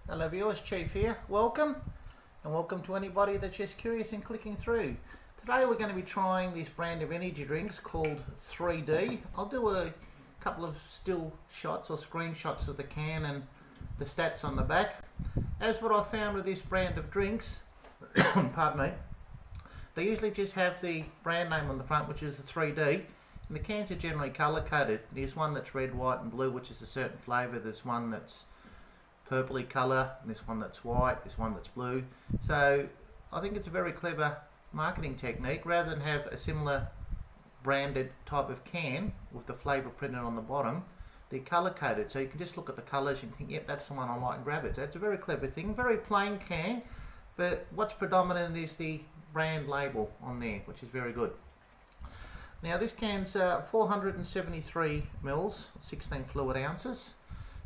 Hello viewers, Chief here. Welcome, and welcome to anybody that's just curious and clicking through. Today we're going to be trying this brand of energy drinks called 3D. I'll do a couple of still shots or screenshots of the can and the stats on the back. As what I found with this brand of drinks, pardon me, they usually just have the brand name on the front, which is the 3D, and the cans are generally colour coded. There's one that's red, white and blue, which is a certain flavour. There's one that's purpley colour, this one that's white, this one that's blue. So I think it's a very clever marketing technique. Rather than have a similar branded type of can with the flavour printed on the bottom, they're colour coded, so you can just look at the colours and think, yep, that's the one I like, and grab it. So it's a very clever thing, very plain can, but what's predominant is the brand label on there, which is very good. Now this can's 473 mils, 16 fluid ounces.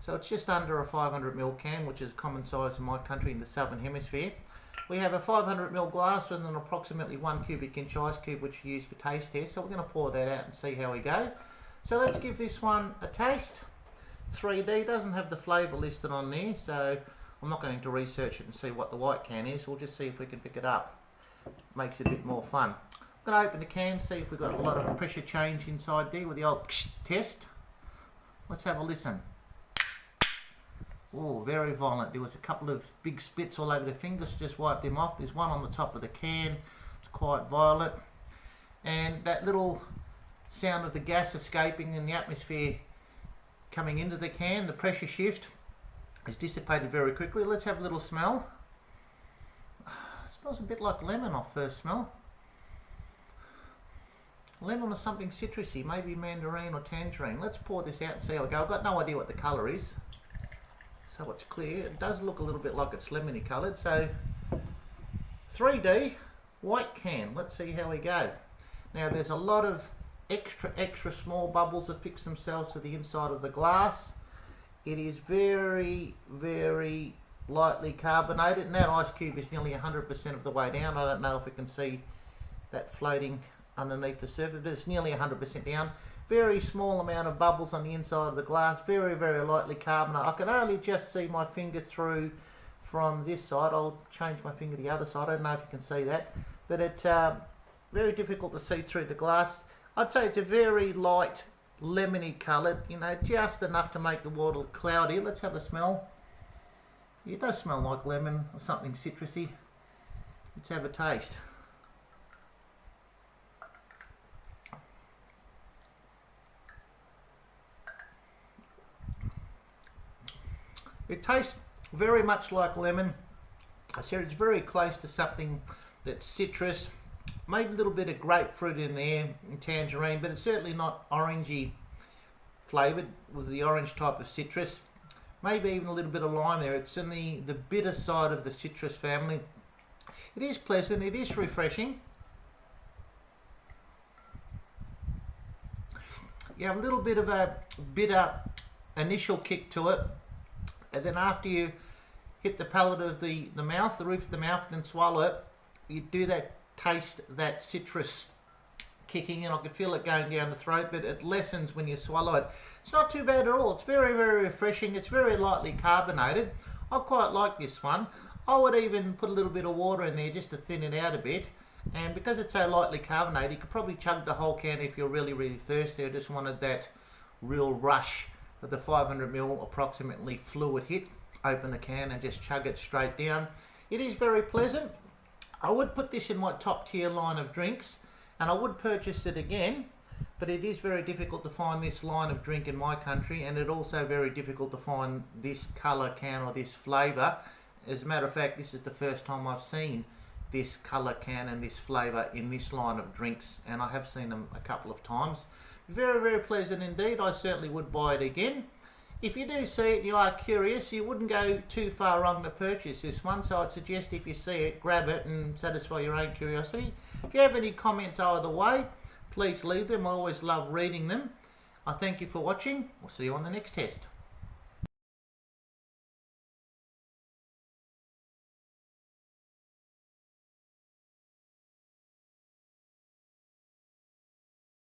So it's just under a 500ml can, which is common size in my country in the southern hemisphere. We have a 500ml glass with an approximately 1 cubic inch ice cube, which we use for taste tests. So we're going to pour that out and see how we go. So let's give this one a taste. 3D doesn't have the flavour listed on there, so I'm not going to research it and see what the white can is. We'll just see if we can pick it up. Makes it a bit more fun. I'm going to open the can, see if we've got a lot of pressure change inside there with the old test. Let's have a listen. Oh, very violent. There was a couple of big spits all over the fingers, just wiped them off. There's one on the top of the can, it's quite violent. And that little sound of the gas escaping in the atmosphere coming into the can, the pressure shift, is dissipated very quickly. Let's have a little smell. It smells a bit like lemon off first smell. Lemon or something citrusy, maybe mandarin or tangerine. Let's pour this out and see how we go. I've got no idea what the colour is. So it's clear. It does look a little bit like it's lemony coloured. So 3D white can. Let's see how we go. Now there's a lot of extra small bubbles that fix themselves to the inside of the glass. It is very lightly carbonated, and that ice cube is nearly 100% of the way down. I don't know if we can see that floating underneath the surface, but it's nearly 100% down. Very small amount of bubbles on the inside of the glass, very lightly carbonated. I can only just see my finger through from this side. I'll change my finger to the other side. I don't know if you can see that, but it's very difficult to see through the glass. I'd say it's a very light lemony coloured, you know, just enough to make the water cloudy. Let's have a smell. It does smell like lemon or something citrusy. Let's have a taste. It tastes very much like lemon. I said it's very close to something that's citrus, maybe a little bit of grapefruit in there, and tangerine, but it's certainly not orangey flavoured with the orange type of citrus. Maybe even a little bit of lime there. It's in the bitter side of the citrus family. It is pleasant, it is refreshing. You have a little bit of a bitter initial kick to it. And then after you hit the palate of the mouth, the roof of the mouth, and then swallow it, you do that taste, that citrus kicking in. I can feel it going down the throat, but it lessens when you swallow it. It's not too bad at all. It's very refreshing. It's very lightly carbonated. I quite like this one. I would even put a little bit of water in there just to thin it out a bit. And because it's so lightly carbonated, you could probably chug the whole can if you're really thirsty or just wanted that real rush of the 500ml approximately fluid hit. Open the can and just chug it straight down. It is very pleasant. I would put this in my top tier line of drinks, and I would purchase it again, but it is very difficult to find this line of drink in my country, and it also very difficult to find this colour can or this flavour. As a matter of fact, this is the first time I've seen this colour can and this flavour in this line of drinks, and I have seen them a couple of times. Very pleasant indeed. I certainly would buy it again. If you do see it and you are curious, you wouldn't go too far wrong to purchase this one, so I'd suggest if you see it, grab it and satisfy your own curiosity. If you have any comments either way, please leave them. I always love reading them. I thank you for watching. We'll see you on the next test.